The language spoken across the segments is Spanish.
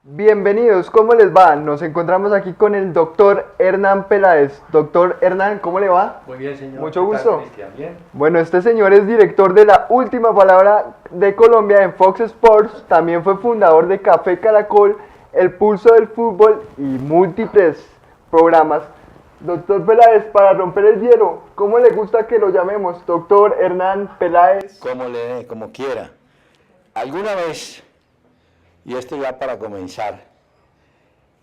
Bienvenidos, ¿cómo les va? Nos encontramos aquí con el doctor Hernán Peláez. Doctor Hernán, ¿cómo le va? Muy bien, señor. Mucho ¿Qué gusto. tal, Cristian? Bien. Bueno, este señor es director de La Última Palabra de Colombia en Fox Sports. También fue fundador de Café Caracol, El Pulso del Fútbol y múltiples programas. Doctor Peláez, para romper el hielo, ¿cómo le gusta que lo llamemos? Doctor Hernán Peláez. Como quiera. Alguna vez, y esto ya para comenzar,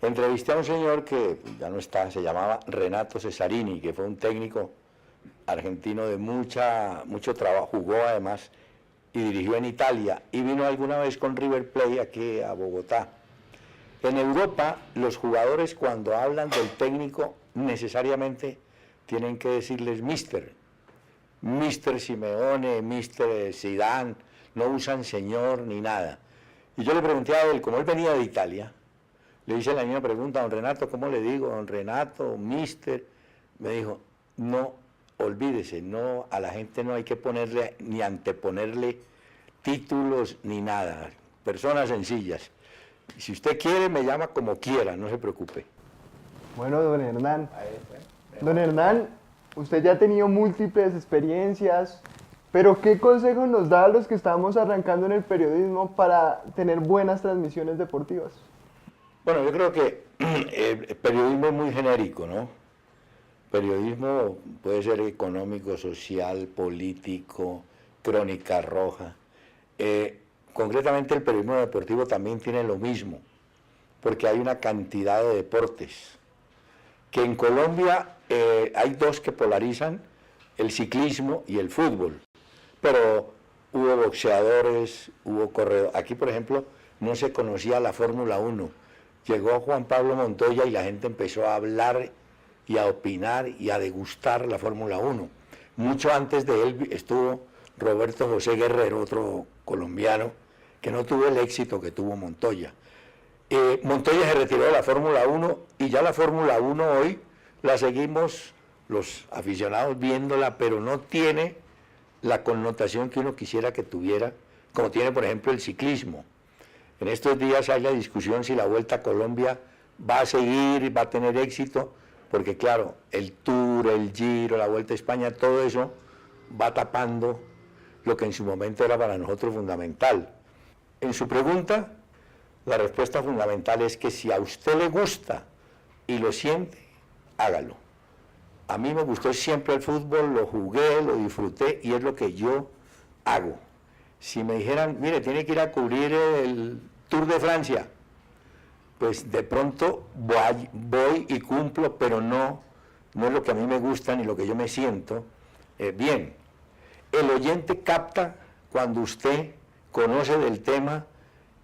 entrevisté a un señor que ya no está, se llamaba Renato Cesarini, que fue un técnico argentino de mucho trabajo, jugó además y dirigió en Italia y vino alguna vez con River Plate aquí a Bogotá. En Europa, los jugadores cuando hablan del técnico necesariamente tienen que decirles Mister Simeone, Mister Zidane, no usan señor ni nada. Y yo le pregunté a él, como él venía de Italia, le hice la misma pregunta, don Renato, ¿cómo le digo? Don Renato, Mister, me dijo, no, olvídese, no, a la gente no hay que ponerle ni anteponerle títulos ni nada, personas sencillas. Si usted quiere, me llama como quiera, no se preocupe. Bueno, don Hernán. Don Hernán, usted ya ha tenido múltiples experiencias, pero ¿qué consejo nos da a los que estamos arrancando en el periodismo para tener buenas transmisiones deportivas? Bueno, yo creo que el periodismo es muy genérico, ¿no? Periodismo puede ser económico, social, político, crónica roja. Concretamente el periodismo deportivo también tiene lo mismo, porque hay una cantidad de deportes. Que en Colombia hay dos que polarizan, el ciclismo y el fútbol. Pero hubo boxeadores, hubo corredores. Aquí, por ejemplo, no se conocía la Fórmula 1. Llegó Juan Pablo Montoya y la gente empezó a hablar y a opinar y a degustar la Fórmula 1. Mucho antes de él estuvo Roberto José Guerrero, otro colombiano, que no tuvo el éxito que tuvo Montoya. Montoya se retiró de la Fórmula 1 y ya la Fórmula 1 hoy la seguimos los aficionados viéndola, pero no tiene la connotación que uno quisiera que tuviera, como tiene por ejemplo el ciclismo. En estos días hay la discusión si la Vuelta a Colombia va a seguir, va a tener éxito, porque claro, el Tour, el Giro, la Vuelta a España, todo eso va tapando lo que en su momento era para nosotros fundamental. En su pregunta, la respuesta fundamental es que si a usted le gusta y lo siente, hágalo. A mí me gustó siempre el fútbol, lo jugué, lo disfruté y es lo que yo hago. Si me dijeran, mire, tiene que ir a cubrir el Tour de Francia, pues de pronto voy y cumplo, pero no es lo que a mí me gusta ni lo que yo me siento bien. El oyente capta cuando usted conoce del tema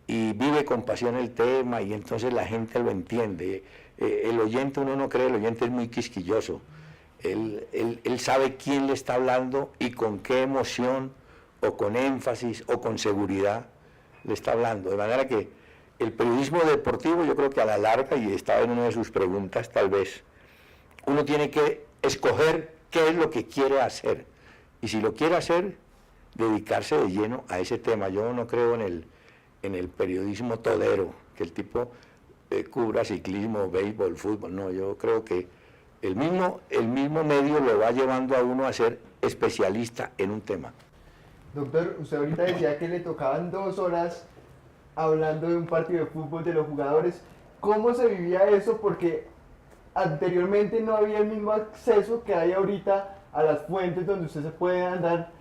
y vive con pasión el tema y entonces la gente lo entiende. El oyente, uno no cree, el oyente es muy quisquilloso. Él sabe quién le está hablando y con qué emoción o con énfasis o con seguridad le está hablando. De manera que el periodismo deportivo, yo creo que a la larga, y estaba en una de sus preguntas tal vez, uno tiene que escoger qué es lo que quiere hacer. Y si lo quiere hacer, dedicarse de lleno a ese tema. Yo no creo en el periodismo todero, que el tipo cubra ciclismo, béisbol, fútbol. No, yo creo que el mismo medio lo va llevando a uno a ser especialista en un tema. Doctor, usted ahorita decía que le tocaban 2 horas hablando de un partido de fútbol de los jugadores. ¿Cómo se vivía eso? Porque anteriormente no había el mismo acceso que hay ahorita a las fuentes donde usted se puede andar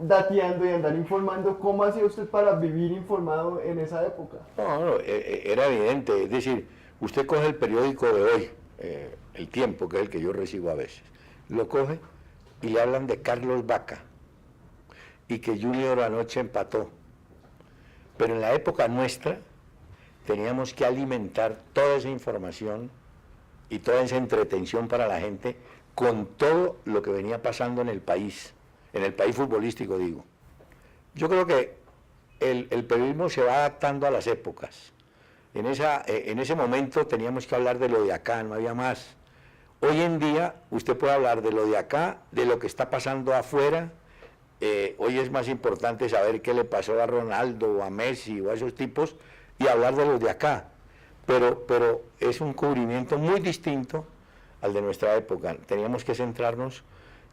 dateando y andar informando. ¿Cómo hacía usted para vivir informado en esa época? No, era evidente, es decir, usted coge el periódico de hoy, El Tiempo, que es el que yo recibo a veces, lo coge y le hablan de Carlos Vaca y que Junior anoche empató. Pero en la época nuestra teníamos que alimentar toda esa información y toda esa entretención para la gente con todo lo que venía pasando en el país futbolístico digo. Yo creo que el periodismo se va adaptando a las épocas. En ese momento teníamos que hablar de lo de acá, no había más. Hoy en día usted puede hablar de lo de acá, de lo que está pasando afuera. Hoy es más importante saber qué le pasó a Ronaldo o a Messi o a esos tipos y hablar de los de acá. pero es un cubrimiento muy distinto al de nuestra época. Teníamos que centrarnos.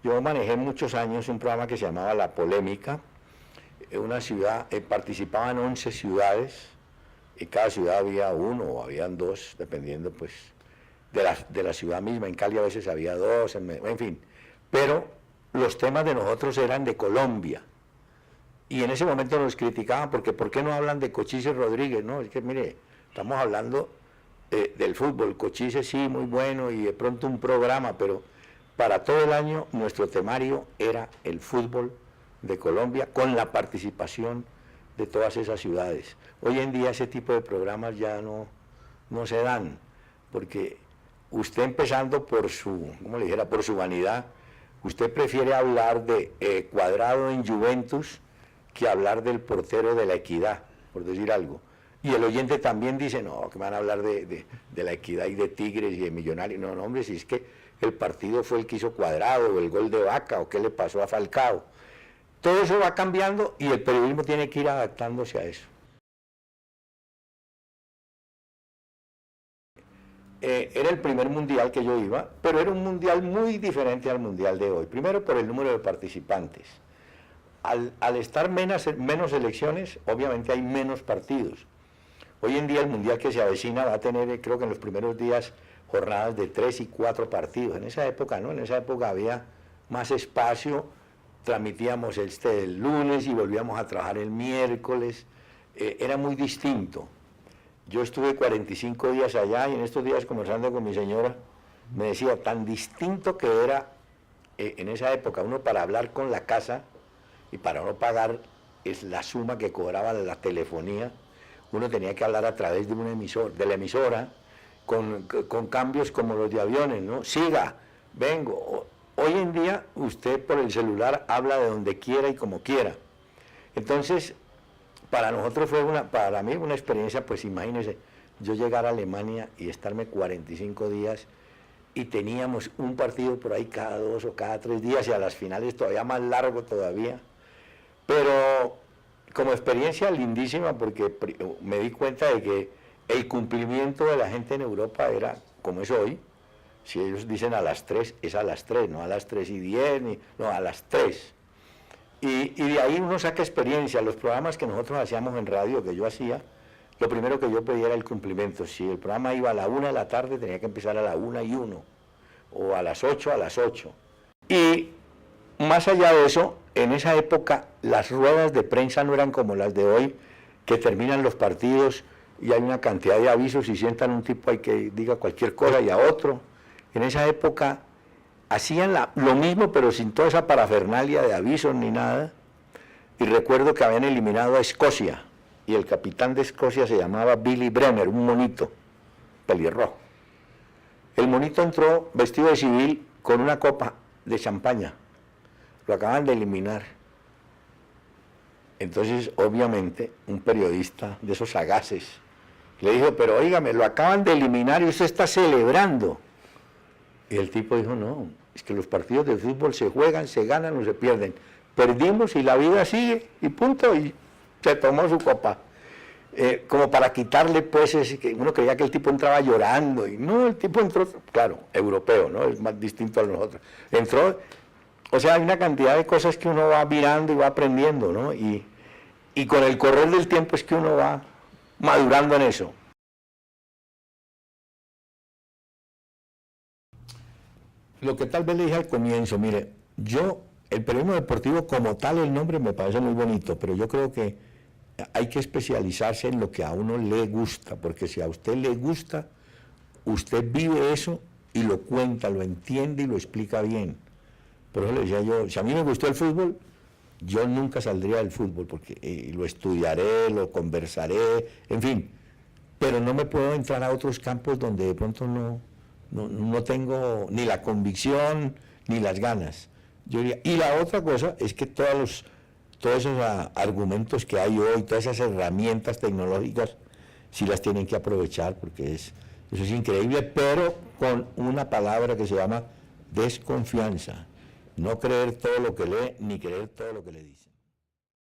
Yo manejé muchos años un programa que se llamaba La Polémica. Una ciudad, participaban 11 ciudades, y cada ciudad había uno o habían dos, dependiendo pues de la ciudad misma. En Cali a veces había dos, en fin. Pero los temas de nosotros eran de Colombia. Y en ese momento nos criticaban porque ¿por qué no hablan de Cochise Rodríguez? No, es que mire, estamos hablando del fútbol. Cochise sí, muy bueno, y de pronto un programa, pero para todo el año nuestro temario era el fútbol de Colombia, con la participación de todas esas ciudades. Hoy en día ese tipo de programas ya no se dan, porque usted, empezando por su, ¿cómo le dijera?, por su vanidad, usted prefiere hablar de Cuadrado en Juventus que hablar del portero de La Equidad, por decir algo. Y el oyente también dice, no, que me van a hablar de La Equidad y de Tigres y de Millonarios. No, hombre, si es que el partido fue el que hizo Cuadrado, o el gol de Vaca, o qué le pasó a Falcao. Todo eso va cambiando y el periodismo tiene que ir adaptándose a eso. Era el primer mundial que yo iba, pero era un mundial muy diferente al mundial de hoy. Primero por el número de participantes. Al estar menos elecciones, obviamente hay menos partidos. Hoy en día el mundial que se avecina va a tener, creo que en los primeros días, jornadas de 3 y 4 partidos. En esa época, ¿no? En esa época había más espacio, transmitíamos el lunes y volvíamos a trabajar el miércoles. Era muy distinto. Yo estuve 45 días allá y en estos días, conversando con mi señora, me decía tan distinto que era en esa época uno, para hablar con la casa y para no pagar la suma que cobraba de la telefonía, uno tenía que hablar a través de la emisora, con cambios como los de aviones, ¿no? Siga, vengo. Hoy en día usted por el celular habla de donde quiera y como quiera. Entonces, para nosotros para mí una experiencia, pues imagínense, yo llegar a Alemania y estarme 45 días y teníamos un partido por ahí cada 2 o cada 3 días y a las finales todavía más largo todavía. Pero como experiencia lindísima, porque me di cuenta de que el cumplimiento de la gente en Europa era como es hoy. Si ellos dicen a las 3, es a las 3, no a las 3:10, no, a las 3. Y de ahí uno saca experiencia. Los programas que nosotros hacíamos en radio, que yo hacía, lo primero que yo pedía era el cumplimiento. Si el programa iba a la 1 de la tarde, tenía que empezar a la 1:01, o a las 8, a las 8. Y más allá de eso, en esa época las ruedas de prensa no eran como las de hoy, que terminan los partidos y hay una cantidad de avisos y sientan un tipo ahí que diga cualquier cosa y a otro. En esa época hacían lo mismo, pero sin toda esa parafernalia de avisos ni nada. Y recuerdo que habían eliminado a Escocia, y el capitán de Escocia se llamaba Billy Brenner, un monito, pelirrojo. El monito entró vestido de civil con una copa de champaña. Lo acaban de eliminar. Entonces, obviamente, un periodista de esos sagaces le dijo, pero óigame, lo acaban de eliminar y usted está celebrando. Y el tipo dijo, no, es que los partidos de fútbol se juegan, se ganan o se pierden. Perdimos y la vida sigue, y punto, y se tomó su copa. Como para quitarle, pues, uno creía que el tipo entraba llorando, y no, el tipo entró, claro, europeo, ¿no? Es más distinto a nosotros. Entró, o sea, hay una cantidad de cosas que uno va mirando y va aprendiendo, ¿no? Y con el correr del tiempo es que uno va madurando en eso. Lo que tal vez le dije al comienzo, mire, el periodismo deportivo como tal, el nombre me parece muy bonito, pero yo creo que hay que especializarse en lo que a uno le gusta, porque si a usted le gusta, usted vive eso y lo cuenta, lo entiende y lo explica bien. Por eso le decía yo, si a mí me gustó el fútbol, yo nunca saldría del fútbol, porque lo estudiaré, lo conversaré, en fin, pero no me puedo entrar a otros campos donde de pronto no tengo ni la convicción ni las ganas. Yo diría, y la otra cosa es que todos esos argumentos que hay hoy, todas esas herramientas tecnológicas, sí las tienen que aprovechar, porque eso es increíble, pero con una palabra que se llama desconfianza. No creer todo lo que lee, ni creer todo lo que le dice.